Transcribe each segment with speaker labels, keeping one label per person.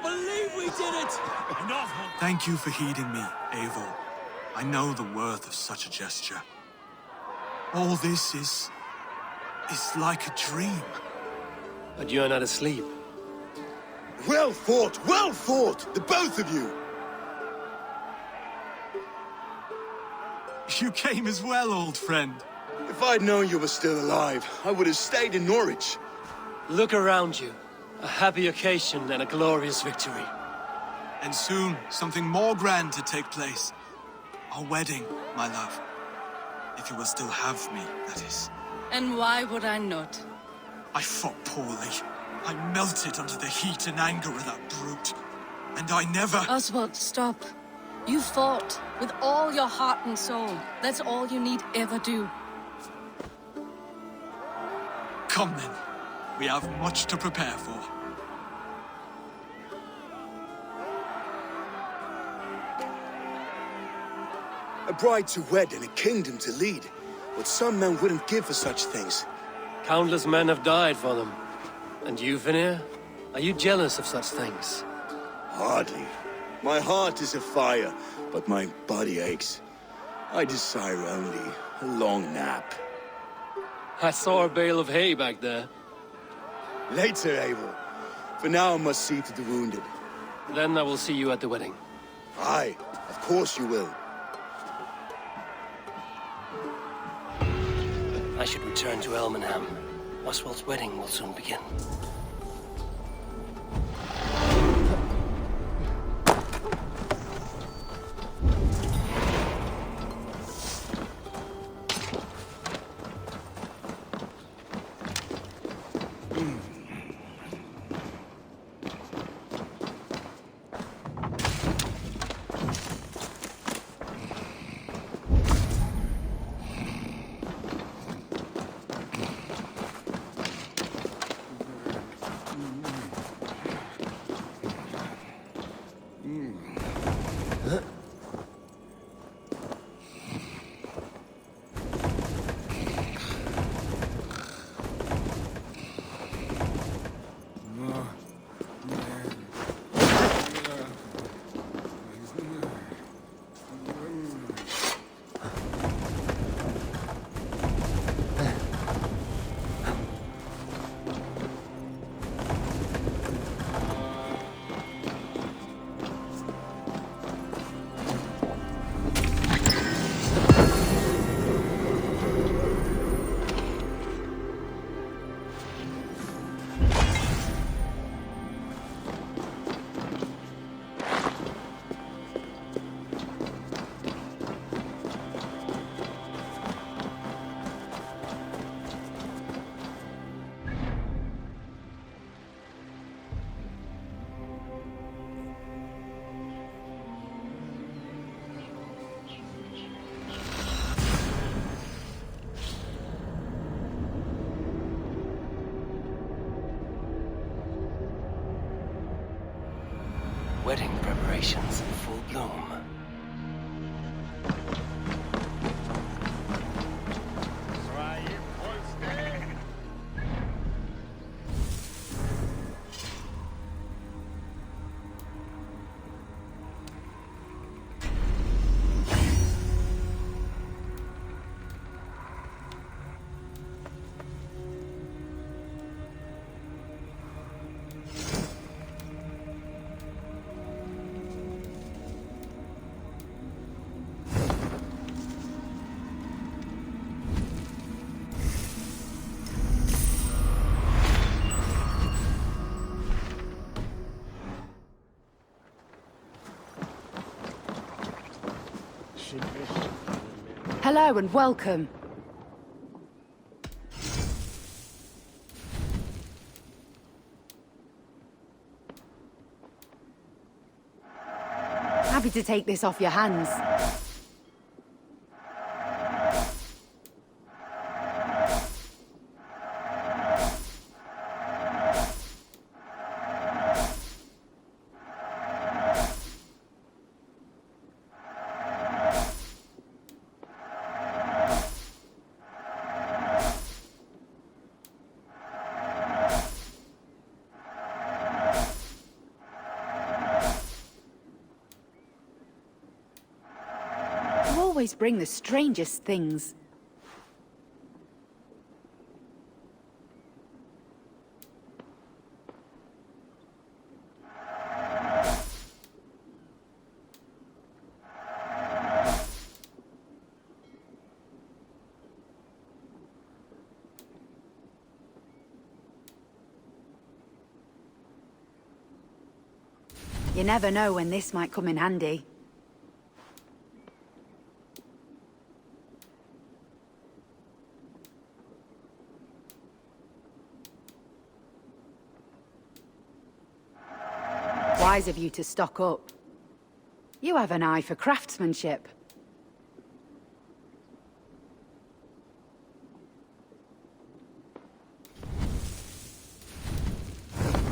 Speaker 1: believe we did it!
Speaker 2: Thank you for heeding me, Eivor. I know the worth of such a gesture. All this is like a dream.
Speaker 1: But you're not asleep.
Speaker 3: Well fought, the both of you!
Speaker 2: You came as well, old friend.
Speaker 3: If I'd known you were still alive, I would have stayed in Norwich.
Speaker 1: Look around you. A happy occasion and a glorious victory.
Speaker 2: And soon, something more grand to take place. Our wedding, my love. If you will still have me, that is.
Speaker 4: And why would I not?
Speaker 2: I fought poorly. I melted under the heat and anger of that brute. And I never...
Speaker 4: Oswald, stop. You fought with all your heart and soul. That's all you need ever do.
Speaker 2: Come then. We have much to prepare for.
Speaker 3: A bride to wed and a kingdom to lead. What some men wouldn't give for such things.
Speaker 1: Countless men have died for them. And you, Vanir? Are you jealous of such things?
Speaker 3: Hardly. My heart is afire, but my body aches. I desire only a long nap.
Speaker 1: I saw a bale of hay back there.
Speaker 3: Later, Eivor. For now I must see to the wounded.
Speaker 1: Then I will see you at the wedding.
Speaker 3: Aye, of course you will.
Speaker 1: I should return to Elmenham. Oswald's wedding will soon begin. Wedding preparations in full bloom.
Speaker 5: Hello and welcome. Happy to take this off your hands. always bring the strangest things. You never know when this might come in handy. Wise of you to stock up. You have an eye for craftsmanship.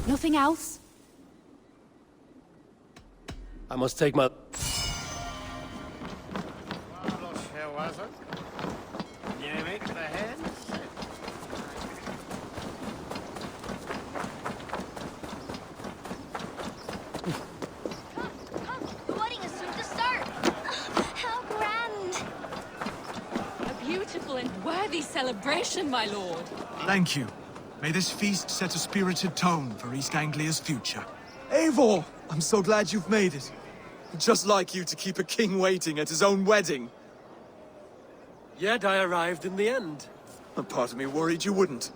Speaker 5: Nothing else?
Speaker 1: I must take my...
Speaker 6: The wedding is soon to start. How grand!
Speaker 4: A beautiful and worthy celebration, my lord.
Speaker 2: Thank you. May this feast set a spirited tone for East Anglia's future. Eivor! I'm so glad you've made it. Just like you to keep a king waiting at his own wedding.
Speaker 1: Yet I arrived in the end.
Speaker 2: A part of me worried you wouldn't.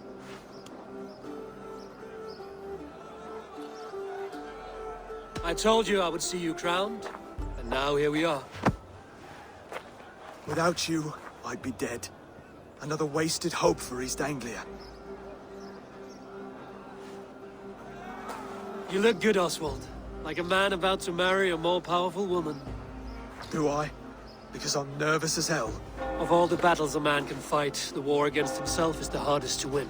Speaker 1: I told you I would see you crowned, and now here we are.
Speaker 2: Without you, I'd be dead. Another wasted hope for East Anglia.
Speaker 1: You look good, Oswald. Like a man about to marry a more powerful woman.
Speaker 2: Do I? Because I'm nervous as hell.
Speaker 1: Of all the battles a man can fight, the war against himself is the hardest to win.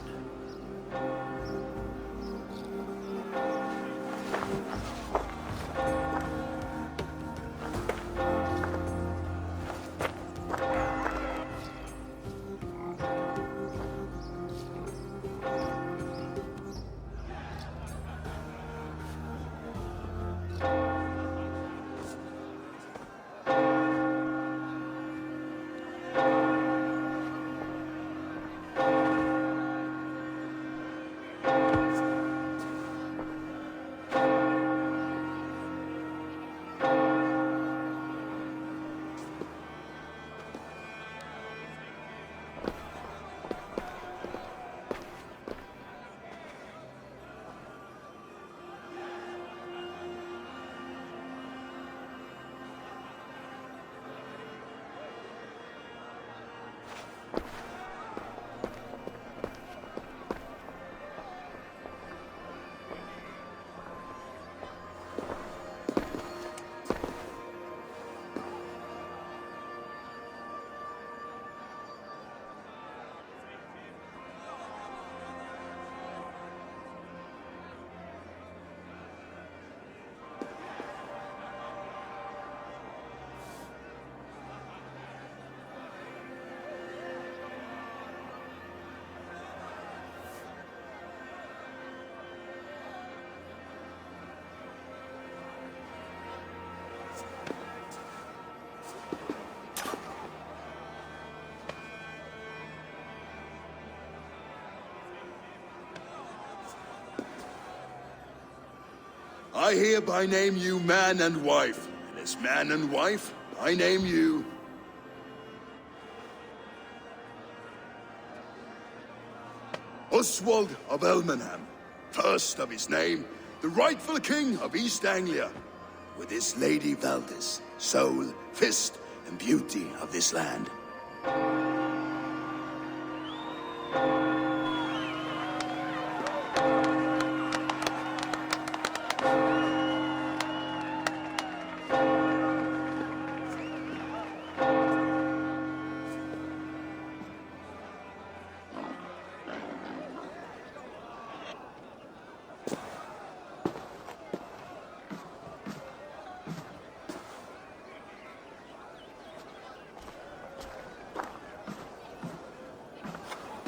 Speaker 3: I hereby name you man and wife, and as man and wife, I name you... Oswald of Elmenham, first of his name, the rightful king of East Anglia, with his lady Valdis, soul, fist, and beauty of this land.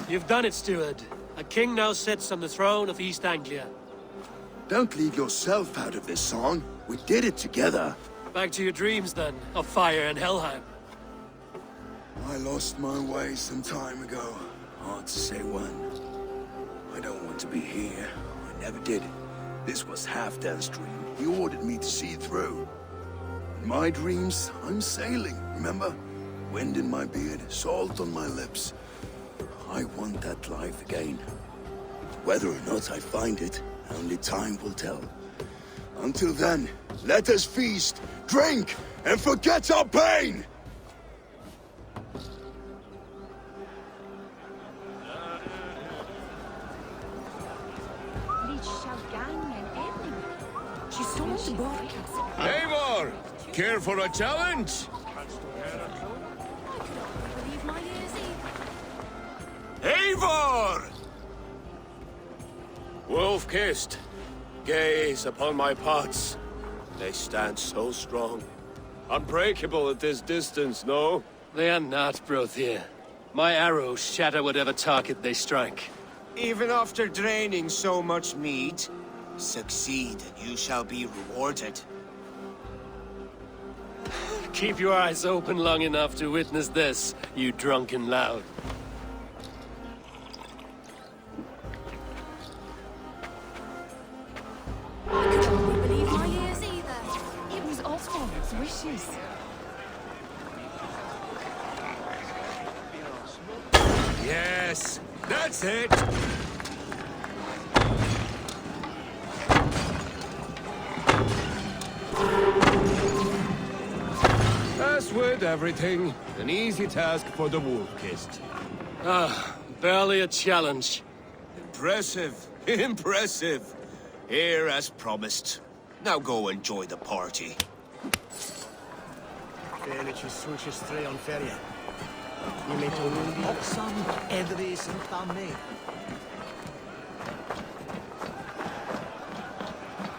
Speaker 1: You've done it, steward. A king now sits on the throne of East Anglia.
Speaker 3: Don't leave yourself out of this song. We did it together.
Speaker 1: Back to your dreams, then, of fire and Helheim.
Speaker 3: I lost my way some time ago. Hard to say when. I don't want to be here. I never did. This was Halfdan's dream. He ordered me to see it through. In my dreams, I'm sailing, remember? Wind in my beard, salt on my lips. I want that life again. Whether or not I find it, only time will tell. Until then, let us feast, drink, and forget our pain!
Speaker 7: Eivor! Care for a challenge?
Speaker 6: Believe my ears either.
Speaker 7: Eivor! Wolf-kissed, gaze upon my pots. They stand so strong. Unbreakable at this distance, no?
Speaker 1: They are not, Brothier. My arrows shatter whatever target they strike.
Speaker 8: Even after draining so much meat, succeed and you shall be rewarded.
Speaker 1: Keep your eyes open long enough to witness this, you drunken lout.
Speaker 6: I could only believe my ears either.
Speaker 4: It was Oswald's wishes.
Speaker 7: Yes, that's it! As with everything, an easy task for the wolf-kissed.
Speaker 1: Barely a challenge.
Speaker 8: Impressive, impressive. Here as promised. Now go enjoy the party.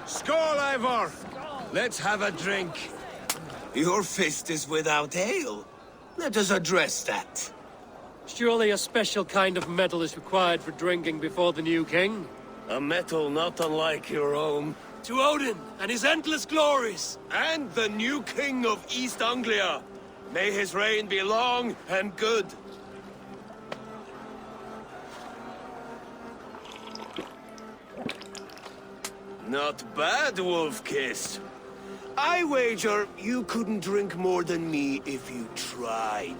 Speaker 7: Skål, Eivor! Let's have a drink.
Speaker 8: Your fist is without ale. Let us address that.
Speaker 1: Surely a special kind of metal is required for drinking before the new king?
Speaker 7: A metal not unlike your own.
Speaker 1: To Odin and his endless glories!
Speaker 7: And the new king of East Anglia. May his reign be long and good. Not bad, Wolf-kissed. I wager you couldn't drink more than me if you tried.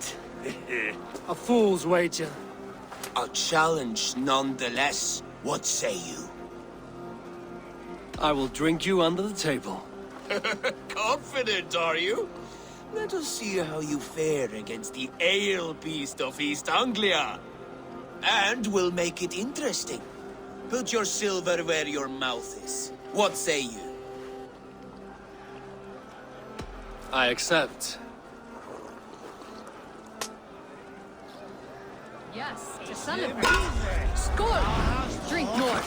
Speaker 1: A fool's wager.
Speaker 8: A challenge nonetheless. What say you?
Speaker 1: I will drink you under the table.
Speaker 8: Confident, are you? Let us see how you fare against the ale beast of East Anglia. And we'll make it interesting. Put your silver where your mouth is. What say you?
Speaker 1: I accept.
Speaker 4: Yes, to celebrate. Skål! Drink more.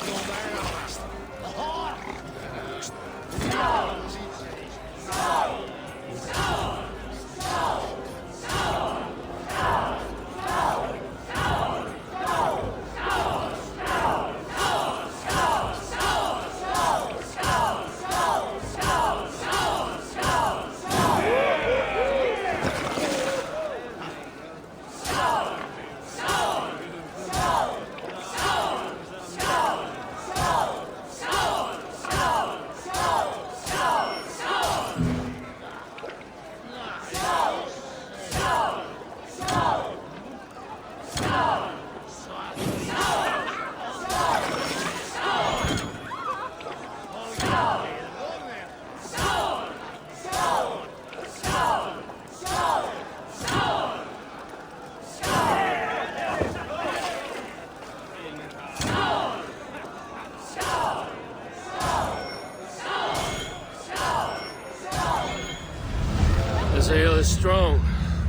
Speaker 1: This ale is strong,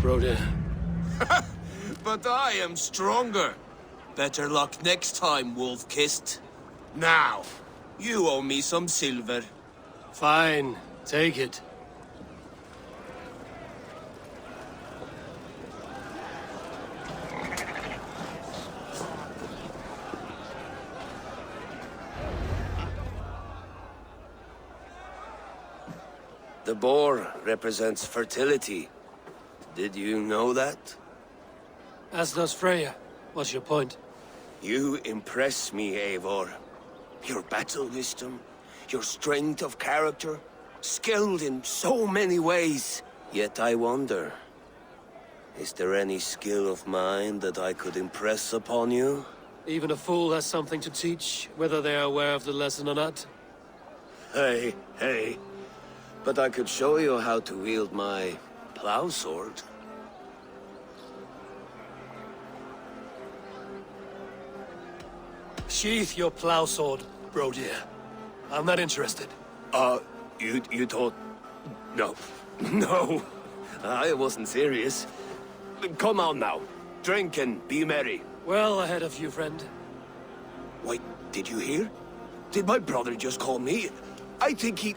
Speaker 1: Broder.
Speaker 8: But I am stronger. Better luck next time, Wolf-kissed. Now, you owe me some silver.
Speaker 1: Fine, take it.
Speaker 7: The boar represents fertility. Did you know that?
Speaker 1: As does Freya. What's your point?
Speaker 7: You impress me, Eivor. Your battle wisdom, your strength of character, skilled in so many ways. Yet I wonder, is there any skill of mine that I could impress upon you?
Speaker 1: Even a fool has something to teach, whether they are aware of the lesson or not.
Speaker 7: Hey. But I could show you how to wield my plow sword.
Speaker 1: Sheath your plow sword, bro dear. I'm not interested.
Speaker 7: You thought... No. No. I wasn't serious. Come on now. Drink and be merry.
Speaker 1: Well ahead of you, friend.
Speaker 7: Wait, did you hear? Did my brother just call me? I think he...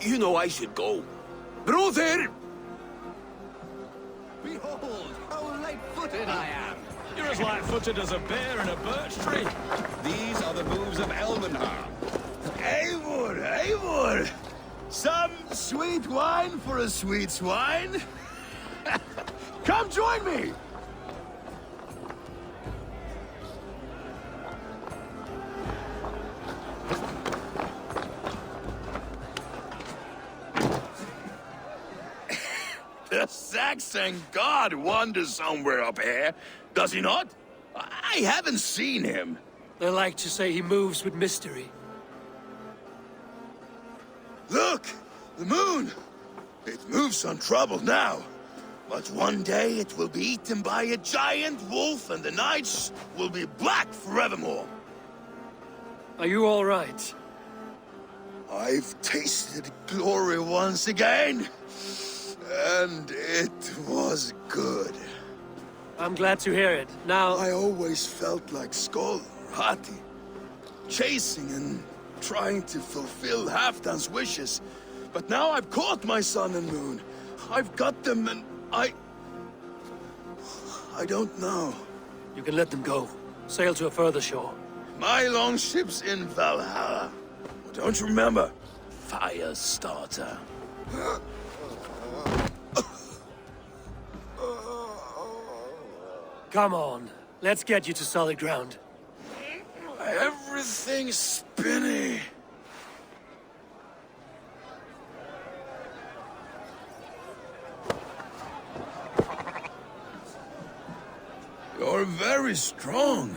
Speaker 7: You know I should go. Brother!
Speaker 9: Behold, how light-footed I am! You're as light-footed as a bear in a birch tree. These are the moves of Elvenham.
Speaker 3: Eivor! Some sweet wine for a sweet swine? Come join me! The Saxon god wanders somewhere up here, does he not? I haven't seen him.
Speaker 1: They like to say he moves with mystery.
Speaker 3: Look! The moon! It moves untroubled now. But one day it will be eaten by a giant wolf and the nights will be black forevermore.
Speaker 1: Are you all right?
Speaker 3: I've tasted glory once again. And it was good.
Speaker 1: I'm glad to hear it. Now...
Speaker 3: I always felt like Skoll Hati, chasing and trying to fulfill Halfdan's wishes. But now I've caught my sun and moon. I've got them and I don't know.
Speaker 1: You can let them go. Sail to a further shore.
Speaker 3: My longship's in Valhalla. Don't you remember? Firestarter.
Speaker 1: Come on. Let's get you to solid ground.
Speaker 3: Everything's spinny. You're very strong.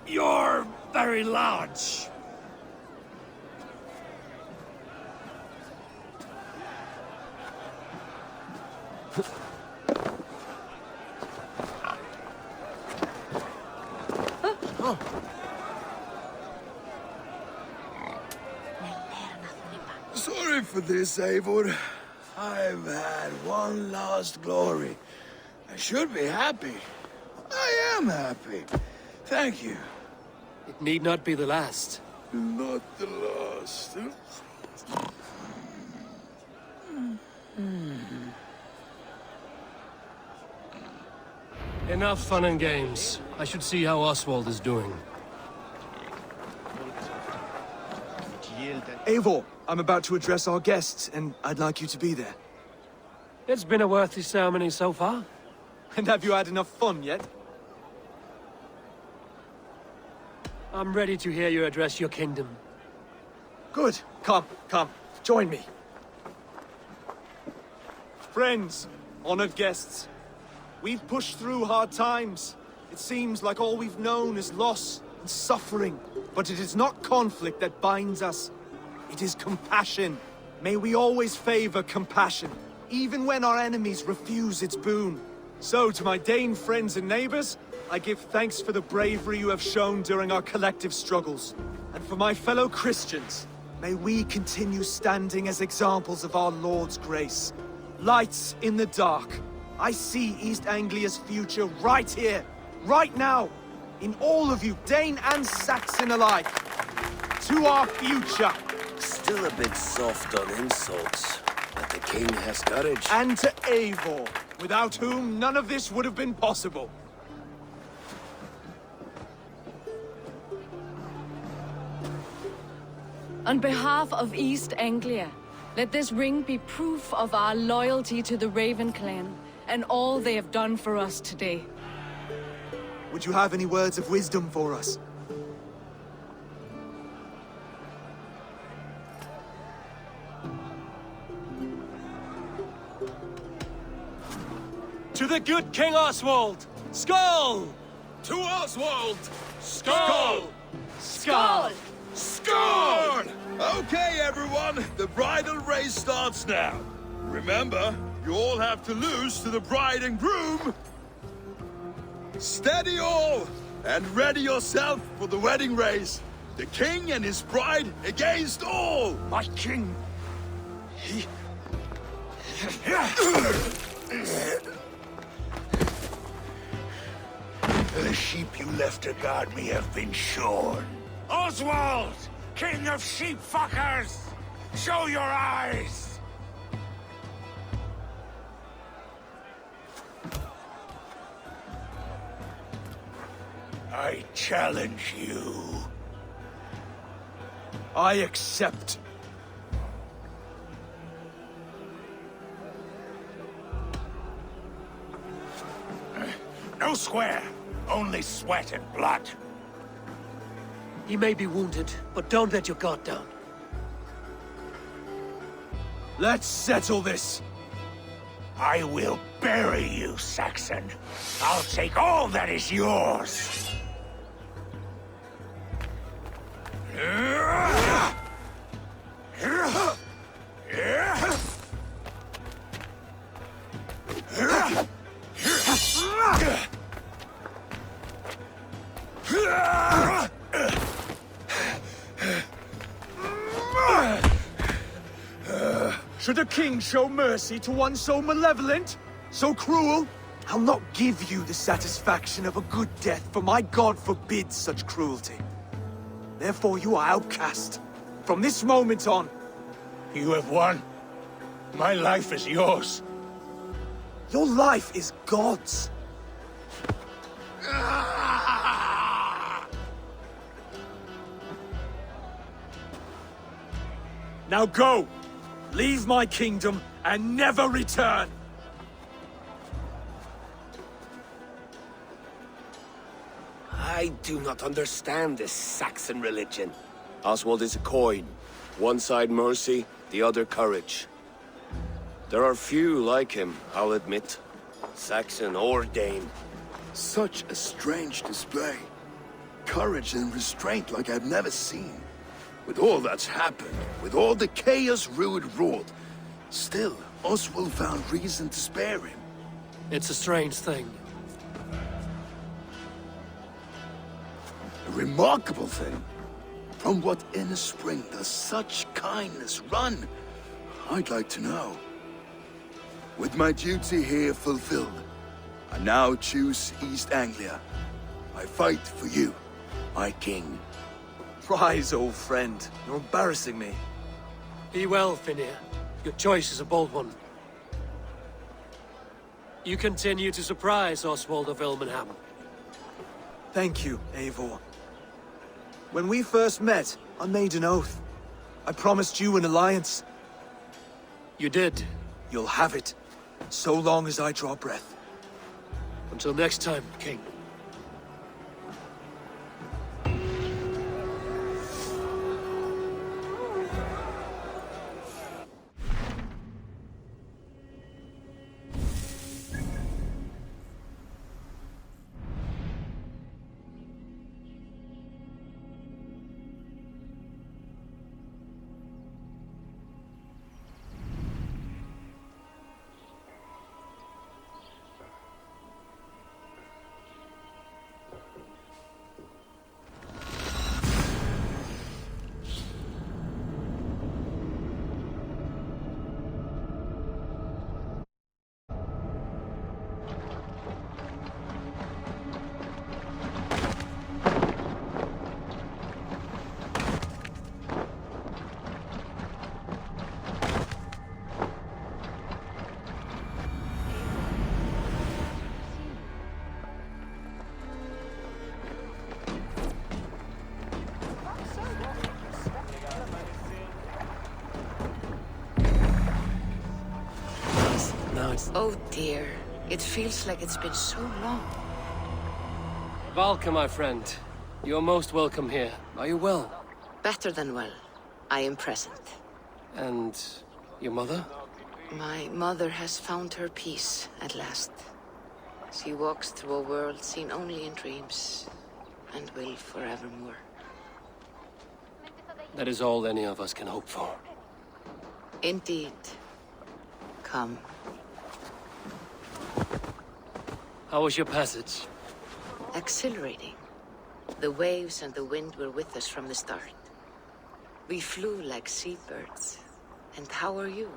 Speaker 1: You're very large.
Speaker 3: Sorry for this, Eivor. I've had one last glory. I should be happy. I am happy. Thank you.
Speaker 1: It need not be the last.
Speaker 3: Not the last.
Speaker 1: Enough fun and games. I should see how Oswald is doing.
Speaker 2: Eivor, I'm about to address our guests, and I'd like you to be there.
Speaker 1: It's been a worthy ceremony so far.
Speaker 2: And have you had enough fun yet?
Speaker 1: I'm ready to hear you address your kingdom.
Speaker 2: Good. Come. Join me. Friends, honored guests, we've pushed through hard times. It seems like all we've known is loss and suffering. But it is not conflict that binds us. It is compassion. May we always favor compassion, even when our enemies refuse its boon. So, to my Dane friends and neighbors, I give thanks for the bravery you have shown during our collective struggles. And for my fellow Christians, may we continue standing as examples of our Lord's grace. Lights in the dark. I see East Anglia's future right here, right now, in all of you, Dane and Saxon alike. To our future.
Speaker 7: Still a bit soft on insults, but the king has courage.
Speaker 2: And to Eivor, without whom none of this would have been possible.
Speaker 4: On behalf of East Anglia, let this ring be proof of our loyalty to the Raven clan and all they have done for us today.
Speaker 2: would you have any words of wisdom for us?
Speaker 1: To the good King Oswald! Skull!
Speaker 9: To Oswald!
Speaker 1: Skull!
Speaker 4: Skull!
Speaker 9: Score! Okay, everyone, the bridal race starts now. Remember, you all have to lose to the bride and groom. Steady all, and ready yourself for the wedding race. The king and his bride against all.
Speaker 2: My king!
Speaker 3: The sheep you left to guard me have been shorn. Oswald! King of sheep fuckers! Show your eyes! I challenge you.
Speaker 2: I accept.
Speaker 3: No square, only sweat and blood.
Speaker 1: He may be wounded, but don't let your guard down.
Speaker 2: Let's settle this.
Speaker 3: I will bury you, Saxon. I'll take all that is yours.
Speaker 2: Should a king show mercy to one so malevolent? So cruel? I'll not give you the satisfaction of a good death, for my god forbids such cruelty. Therefore you are outcast. From this moment on.
Speaker 3: You have won. My life is yours.
Speaker 2: Your life is God's. Now go! Leave my kingdom and never return!
Speaker 7: I do not understand this Saxon religion. Oswald is a coin. One side mercy, the other courage. There are few like him, I'll admit. Saxon or Dane.
Speaker 3: Such a strange display. Courage and restraint like I've never seen. With all that's happened, with all the chaos Rued wrought, still, Oswald found reason to spare him.
Speaker 1: It's a strange thing.
Speaker 3: A remarkable thing. From what inner spring does such kindness run? I'd like to know. With my duty here fulfilled, I now choose East Anglia. I fight for you, my king.
Speaker 2: Rise, old friend. You're embarrassing me.
Speaker 1: Be well, Finir. Your choice is a bold one. You continue to surprise Oswald of Ilmenham.
Speaker 2: Thank you, Eivor. When we first met, I made an oath. I promised you an alliance.
Speaker 1: You did.
Speaker 2: You'll have it, so long as I draw breath.
Speaker 1: Until next time, King.
Speaker 5: Oh dear, it feels like it's been so long.
Speaker 1: Valka, my friend. You're most welcome here. Are you well?
Speaker 10: Better than well. I am present.
Speaker 1: And your mother?
Speaker 10: My mother has found her peace at last. She walks through a world seen only in dreams, and will forevermore.
Speaker 1: That is all any of us can hope for.
Speaker 10: Indeed. Come.
Speaker 1: How was your passage?
Speaker 10: Exhilarating. The waves and the wind were with us from the start. We flew like seabirds. And how are you?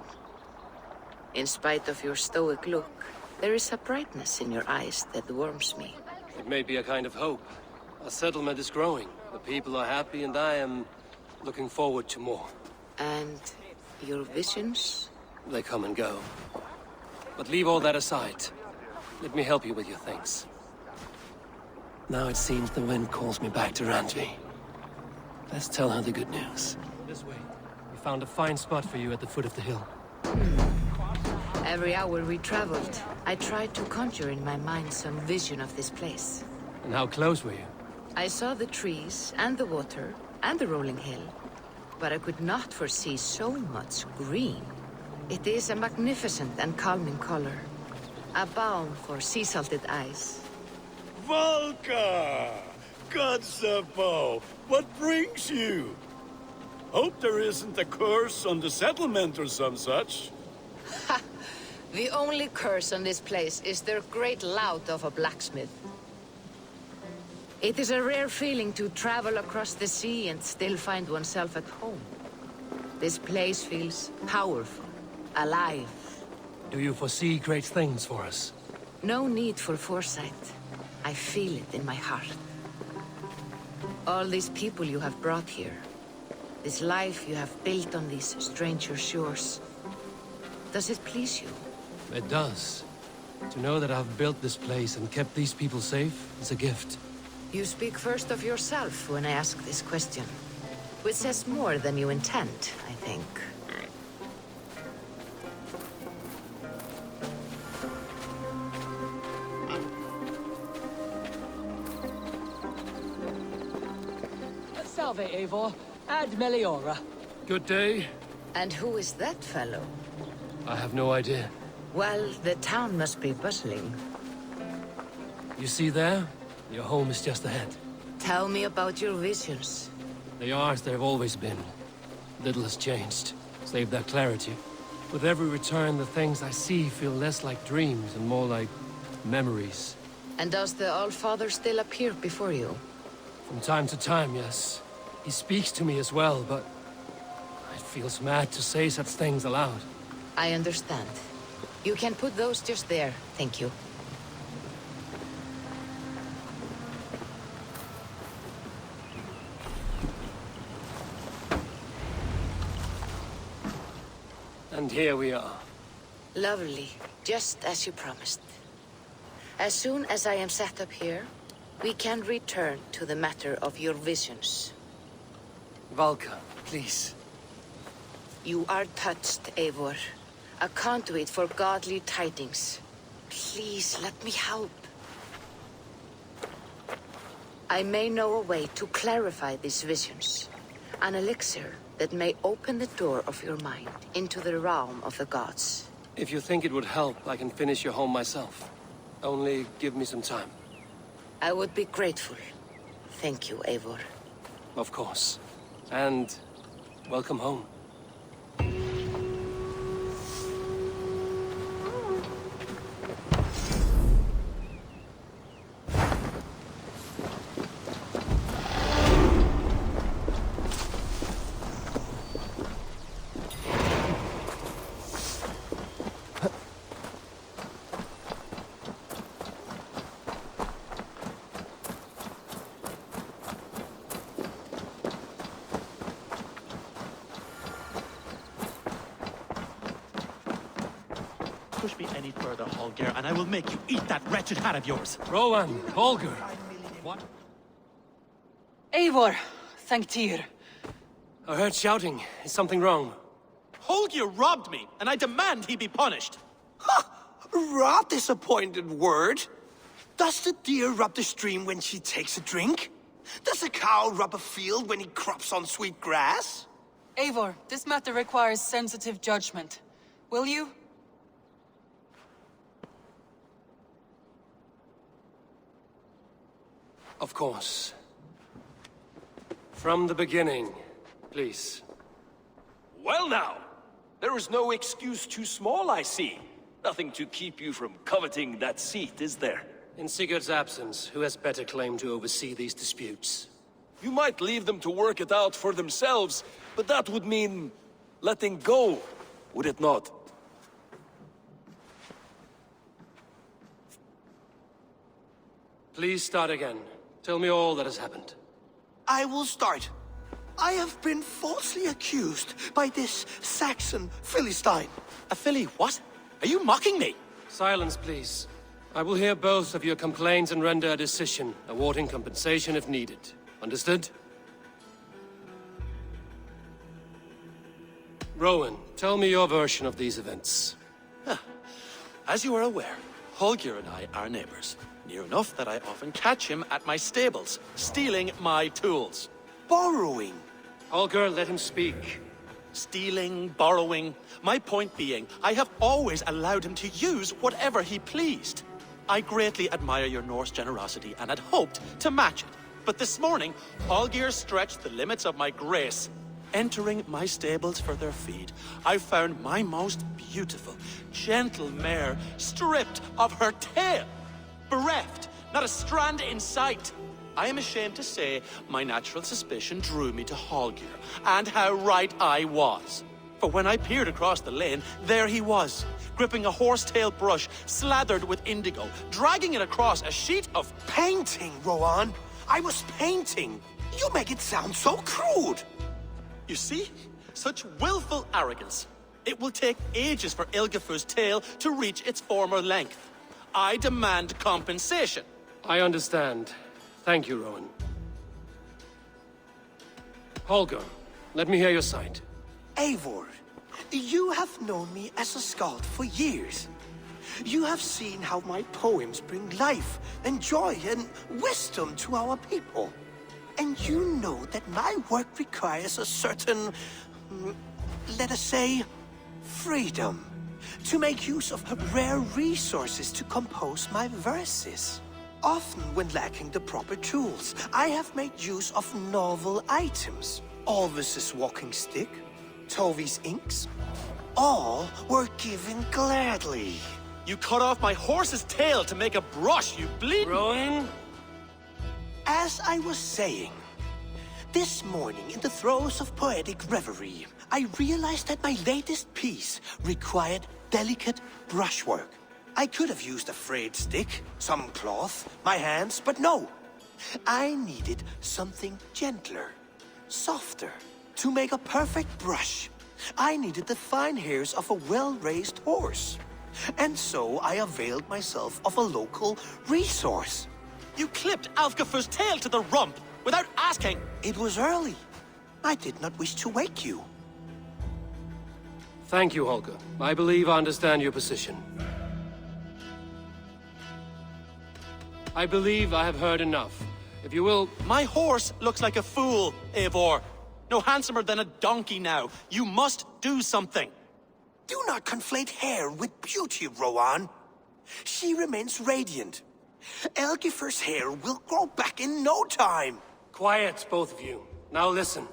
Speaker 10: In spite of your stoic look, there is a brightness in your eyes that warms me.
Speaker 1: It may be a kind of hope. Our settlement is growing. The people are happy and I am looking forward to more.
Speaker 10: And your visions?
Speaker 1: They come and go. But leave all that aside. Let me help you with your things. Now it seems the wind calls me back to Randvi. Let's tell her the good news. This way. We found a fine spot for you at the foot of the hill.
Speaker 10: Every hour we traveled, I tried to conjure in my mind some vision of this place.
Speaker 1: And how close were you?
Speaker 10: I saw the trees, and the water, and the rolling hill. But I could not foresee so much green. It is a magnificent and calming color. A balm for sea-salted eyes.
Speaker 9: Valka! Kotzebue, what brings you? Hope there isn't a curse on the settlement or some such.
Speaker 10: Ha! The only curse on this place is their great lout of a blacksmith. It is a rare feeling to travel across the sea and still find oneself at home. This place feels powerful, alive.
Speaker 1: Do you foresee great things for us?
Speaker 10: No need for foresight. I feel it in my heart. All these people you have brought here. This life you have built on these stranger shores. Does it please you?
Speaker 1: It does. To know that I've built this place and kept these people safe is a gift.
Speaker 10: You speak first of yourself when I ask this question. Which says more than you intend, I think.
Speaker 11: Salve, Eivor. Ad Meliora.
Speaker 1: Good day.
Speaker 10: And who is that fellow?
Speaker 1: I have no idea.
Speaker 10: Well, the town must be bustling.
Speaker 1: You see there? Your home is just ahead.
Speaker 10: Tell me about your visions.
Speaker 1: They are as they've always been. Little has changed, save their clarity. With every return, the things I see feel less like dreams and more like memories.
Speaker 10: And does the Allfather still appear before you?
Speaker 1: From time to time, yes. He speaks to me as well, but it feels mad to say such things aloud.
Speaker 10: I understand. You can put those just there, thank you.
Speaker 1: And here we are.
Speaker 10: Lovely, just as you promised. As soon as I am set up here, we can return to the matter of your visions.
Speaker 1: Valka, please.
Speaker 10: You are touched, Eivor. A conduit for godly tidings. Please, let me help. I may know a way to clarify these visions. An elixir that may open the door of your mind into the realm of the gods.
Speaker 1: If you think it would help, I can finish your home myself. Only give me some time.
Speaker 10: I would be grateful. Thank you, Eivor.
Speaker 1: Of course. And welcome home.
Speaker 12: Push me any further, Holger, and I will make you eat that wretched hat of yours.
Speaker 1: Rowan, Holger. What?
Speaker 11: Eivor, thank Tyr.
Speaker 1: I heard shouting. Is something wrong?
Speaker 12: Holger robbed me, and I demand he be punished.
Speaker 7: Ha! Rot disappointed word!
Speaker 13: Does the deer rub the stream when she takes a drink? Does a cow rub a field when he crops on sweet grass?
Speaker 11: Eivor, this matter requires sensitive judgment. Will you?
Speaker 1: Of course. From the beginning, please.
Speaker 14: Well now, there is no excuse too small, I see. Nothing to keep you from coveting that seat, is there?
Speaker 1: In Sigurd's absence, who has better claim to oversee these disputes?
Speaker 14: You might leave them to work it out for themselves, but that would mean letting go, would it not?
Speaker 1: Please start again. Tell me all that has happened.
Speaker 13: I will start. I have been falsely accused by this Saxon Philistine.
Speaker 12: A Philly what? Are you mocking me?
Speaker 1: Silence, please. I will hear both of your complaints and render a decision, awarding compensation if needed. Understood? Rowan, tell me your version of these events.
Speaker 12: As you are aware, Holger and I are neighbors. Near enough that I often catch him at my stables, stealing my tools.
Speaker 13: Borrowing.
Speaker 1: Holger, let him speak.
Speaker 12: Stealing, borrowing. My point being, I have always allowed him to use whatever he pleased. I greatly admire your Norse generosity and had hoped to match it. But this morning, Holger stretched the limits of my grace. Entering my stables for their feed, I found my most beautiful, gentle mare stripped of her tail. Bereft, not a strand in sight. I am ashamed to say my natural suspicion drew me to Holger, and how right I was. For when I peered across the lane, there he was, gripping a horsetail brush slathered with indigo, dragging it across a sheet of...
Speaker 13: Painting, Rowan! I was painting! You make it sound so crude!
Speaker 12: You see? Such willful arrogance. It will take ages for Ilgifu's tail to reach its former length. I demand compensation.
Speaker 1: I understand. Thank you, Rowan. Holger, let me hear your side.
Speaker 13: Eivor, you have known me as a skald for years. You have seen how my poems bring life and joy and wisdom to our people. And you know that my work requires a certain, let us say, freedom. To make use of rare resources to compose my verses. Often when lacking the proper tools, I have made use of novel items. Alvis's walking stick, Tovi's inks. All were given gladly.
Speaker 12: You cut off my horse's tail to make a brush, you bleeding...
Speaker 1: Rowan?
Speaker 13: As I was saying, this morning in the throes of poetic reverie, I realized that my latest piece required delicate brushwork. I could have used a frayed stick, some cloth, my hands, but no. I needed something gentler, softer. To make a perfect brush, I needed the fine hairs of a well-raised horse. And so I availed myself of a local resource.
Speaker 12: You clipped Alfgafu's tail to the rump without asking.
Speaker 13: It was early. I did not wish to wake you.
Speaker 1: Thank you, Holger. I believe I understand your position. I believe I have heard enough. If you will...
Speaker 12: My horse looks like a fool, Eivor. No handsomer than a donkey now. You must do something.
Speaker 13: Do not conflate hair with beauty, Rowan. She remains radiant. Elgifer's hair will grow back in no time.
Speaker 1: Quiet, both of you. Now listen.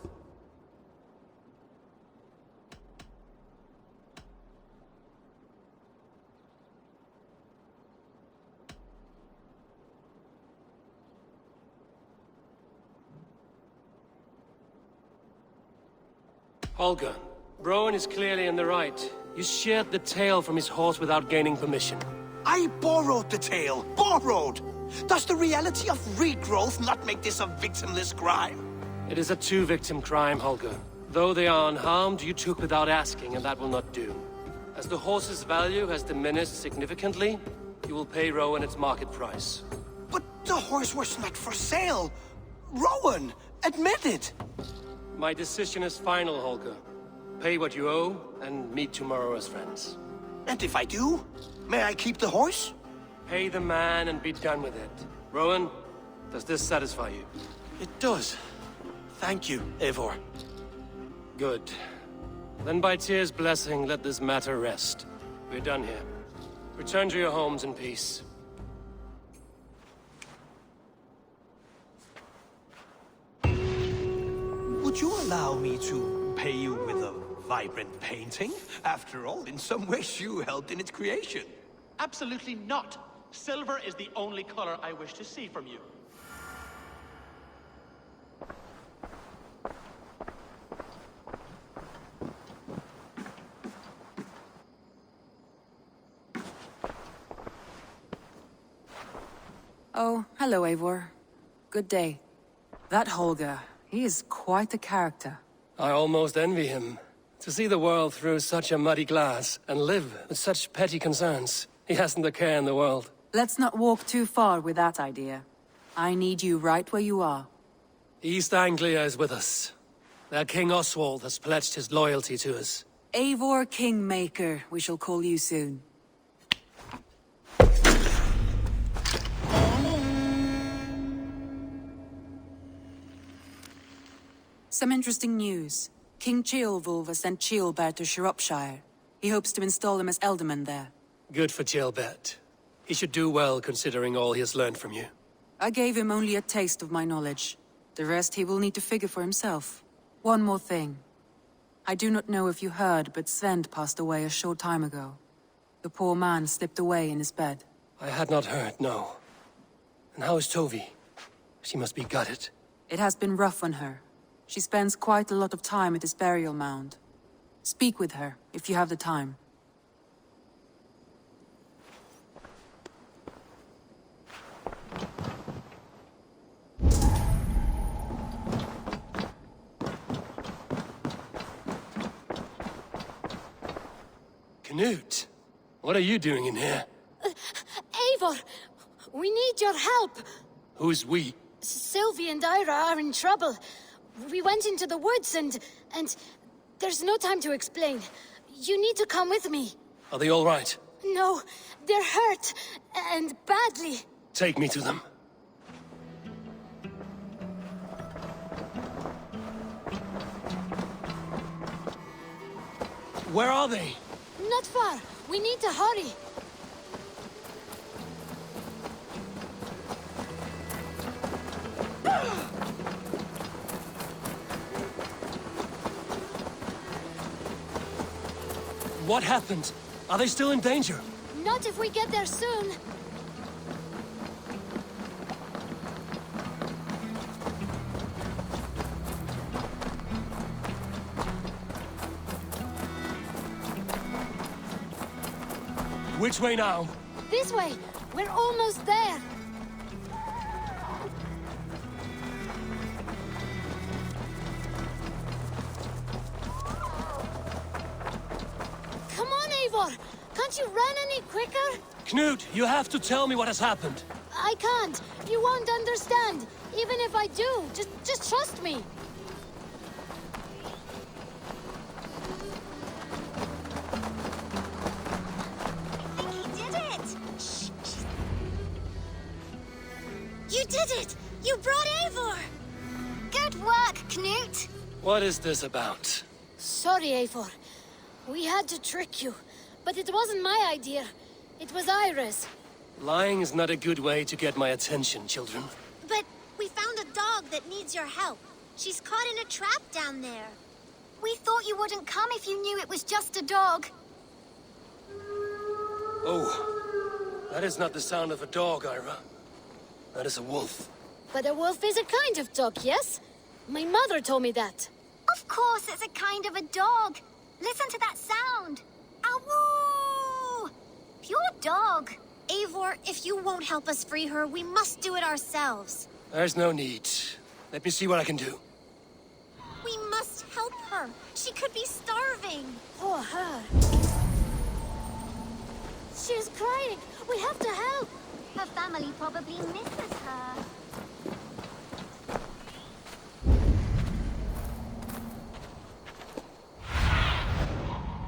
Speaker 1: Holger, Rowan is clearly in the right. You sheared the tail from his horse without gaining permission.
Speaker 13: I borrowed the tail. Borrowed! Does the reality of regrowth not make this a victimless crime?
Speaker 1: It is a two-victim crime, Holger. Though they are unharmed, you took without asking, and that will not do. As the horse's value has diminished significantly, you will pay Rowan its market price.
Speaker 13: But the horse was not for sale. Rowan, admit it.
Speaker 1: My decision is final, Holger. Pay what you owe, and meet tomorrow as friends.
Speaker 13: And if I do, may I keep the horse?
Speaker 1: Pay the man and be done with it. Rowan, does this satisfy you?
Speaker 12: It does. Thank you, Eivor.
Speaker 1: Good. Then by Tyr's blessing, let this matter rest. We're done here. Return to your homes in peace.
Speaker 13: Would you allow me to pay you with a vibrant painting? After all, in some ways you helped in its creation.
Speaker 12: Absolutely not. Silver is the only color I wish to see from you.
Speaker 15: Oh, hello, Eivor. Good day. That Holger, he is quite a character.
Speaker 1: I almost envy him. To see the world through such a muddy glass, and live with such petty concerns. He hasn't a care in the world.
Speaker 15: Let's not walk too far with that idea. I need you right where you are.
Speaker 1: East Anglia is with us. Their King Oswald has pledged his loyalty to us.
Speaker 15: Eivor Kingmaker, we shall call you soon. Some interesting news. King Ceolwulf has sent Ceolbert to Shropshire. He hopes to install him as Elderman there.
Speaker 1: Good for Ceolbert. He should do well considering all he has learned from you.
Speaker 15: I gave him only a taste of my knowledge. The rest he will need to figure for himself. One more thing. I do not know if you heard, but Svend passed away a short time ago. The poor man slipped away in his bed.
Speaker 1: I had not heard, no. And how is Tovi? She must be gutted.
Speaker 15: It has been rough on her. She spends quite a lot of time at his burial mound. Speak with her, if you have the time.
Speaker 1: Knut, what are you doing in here?
Speaker 6: Eivor, we need your help.
Speaker 1: Who's we?
Speaker 6: Sylvie and Ira are in trouble. We went into the woods and there's no time to explain. You need to come with me.
Speaker 1: Are they all right?
Speaker 6: No, they're hurt, and badly.
Speaker 1: Take me to them. Where are they?
Speaker 6: Not far. We need to hurry.
Speaker 1: What happened? Are they still in danger?
Speaker 6: Not if we get there soon.
Speaker 1: Which way now?
Speaker 6: This way. We're almost there. Come on, Eivor. Can't you run any quicker?
Speaker 1: Knut, you have to tell me what has happened.
Speaker 6: I can't. You won't understand. Even if I do, just trust me.
Speaker 16: You did it! You brought Eivor! Good work, Knut!
Speaker 1: What is this about?
Speaker 6: Sorry, Eivor. We had to trick you. But it wasn't my idea. It was Ira's.
Speaker 1: Lying is not a good way to get my attention, children.
Speaker 16: But we found a dog that needs your help. She's caught in a trap down there. We thought you wouldn't come if you knew it was just a dog.
Speaker 1: Oh, that is not the sound of a dog, Ira. That is a wolf.
Speaker 6: But a wolf is a kind of dog, yes? My mother told me that.
Speaker 16: Of course it's a kind of a dog. Listen to that sound. Awoo! Pure dog. Eivor, if you won't help us free her, we must do it ourselves.
Speaker 1: There's no need. Let me see what I can do.
Speaker 16: We must help her. She could be starving.
Speaker 6: Poor her. She's crying. We have to help.
Speaker 16: Her family probably misses her.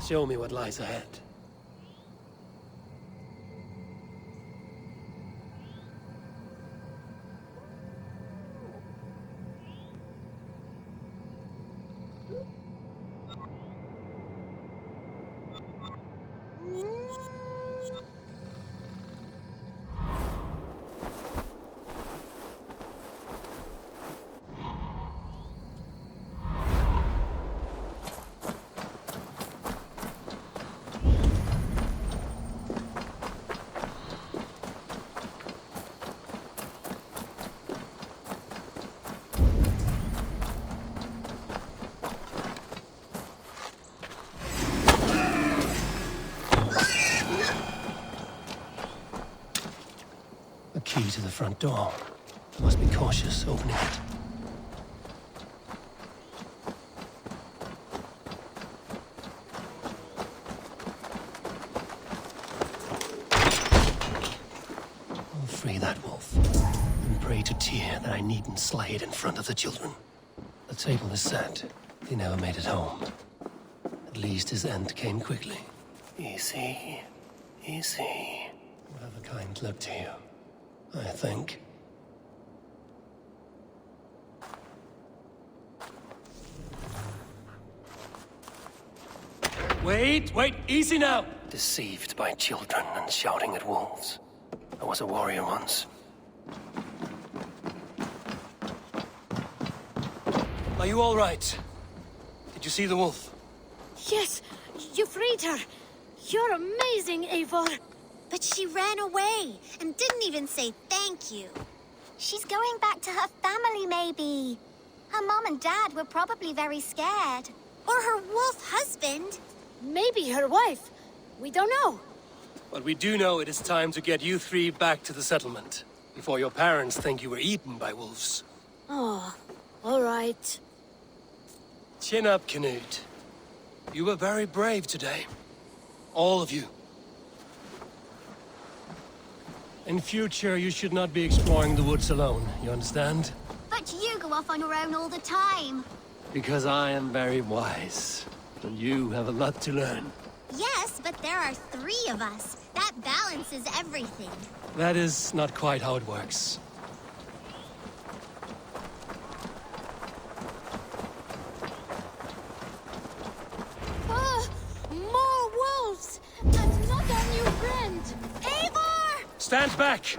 Speaker 1: Show me what lies ahead. front door. I must be cautious opening it. I'll free that wolf, and pray to Tyr that I needn't slay it in front of the children. The table is set. He never made it home. At least his end came quickly. Easy. Easy. You have a kind look to you, I think. Wait, easy now! Deceived by children and shouting at wolves. I was a warrior once. Are you all right? Did you see the wolf?
Speaker 6: Yes, you freed her. You're amazing, Eivor.
Speaker 16: But she ran away and didn't even say thank you. She's going back to her family, maybe. Her mom and dad were probably very scared. Or her wolf husband.
Speaker 6: Maybe her wife. We don't know.
Speaker 1: But we do know it is time to get you three back to the settlement, before your parents think you were eaten by wolves.
Speaker 6: Oh, all right.
Speaker 1: Chin up, Canute. You were very brave today. All of you. In future, you should not be exploring the woods alone, you understand?
Speaker 16: But you go off on your own all the time.
Speaker 1: Because I am very wise, and you have a lot to learn.
Speaker 16: Yes, but there are 3 of us. That balances everything.
Speaker 1: That is not quite how it works.
Speaker 6: More wolves! And not our new friend!
Speaker 16: Eivor!
Speaker 1: Stand back!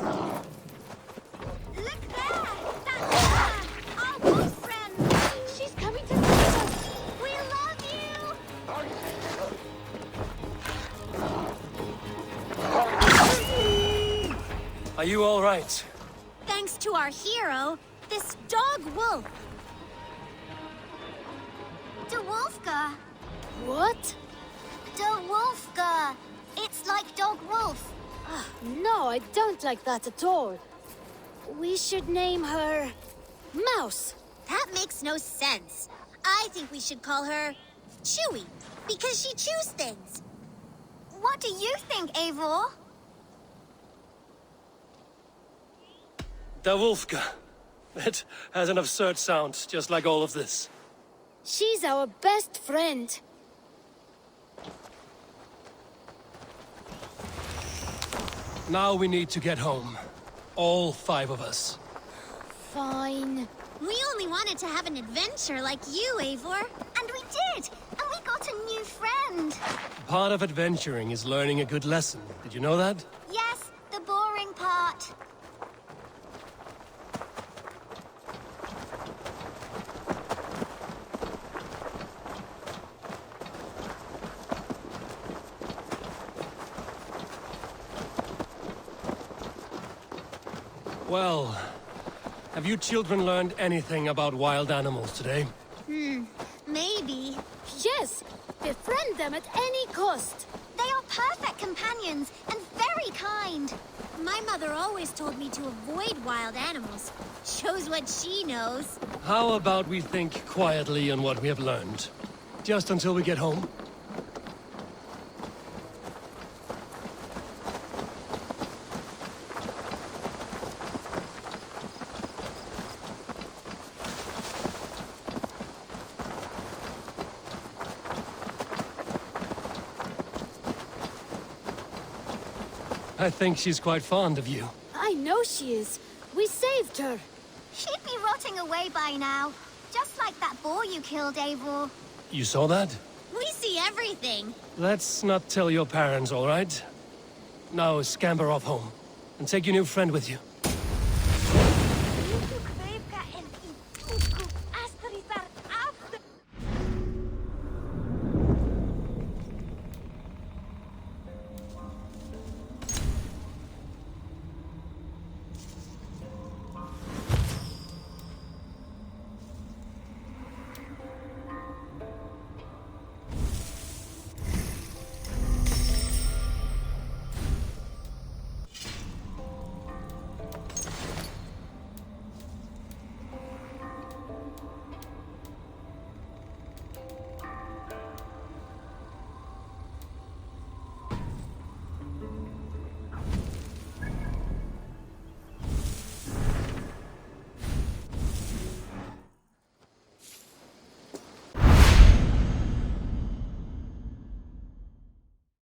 Speaker 16: Look there! That's her! Our wolf friend!
Speaker 6: She's coming to visit us!
Speaker 16: We love you!
Speaker 1: Are you all right?
Speaker 16: Thanks to our hero, this dog wolf. De Wolfka.
Speaker 6: What?
Speaker 16: De Wolfka. It's like dog wolf.
Speaker 6: No, I don't like that at all. We should name her... Mouse.
Speaker 16: That makes no sense. I think we should call her Chewy, because she chews things. What do you think, Eivor?
Speaker 1: Da Wolfka. It has an absurd sound, just like all of this.
Speaker 6: She's our best friend.
Speaker 1: Now we need to get home. All 5 of us.
Speaker 6: Fine.
Speaker 16: We only wanted to have an adventure like you, Eivor. And we did! And we got a new friend.
Speaker 1: Part of adventuring is learning a good lesson. Did you know that?
Speaker 16: Yes, the boring part.
Speaker 1: Well, have you children learned anything about wild animals today?
Speaker 16: Maybe.
Speaker 6: Yes! Befriend them at any cost!
Speaker 16: They are perfect companions and very kind. My mother always told me to avoid wild animals. Shows what she knows.
Speaker 1: How about we think quietly on what we have learned? Just until we get home? I think she's quite fond of you.
Speaker 6: I know she is. We saved her.
Speaker 16: She'd be rotting away by now. Just like that boar you killed, Eivor.
Speaker 1: You saw that?
Speaker 16: We see everything.
Speaker 1: Let's not tell your parents, all right? Now scamper off home. And take your new friend with you.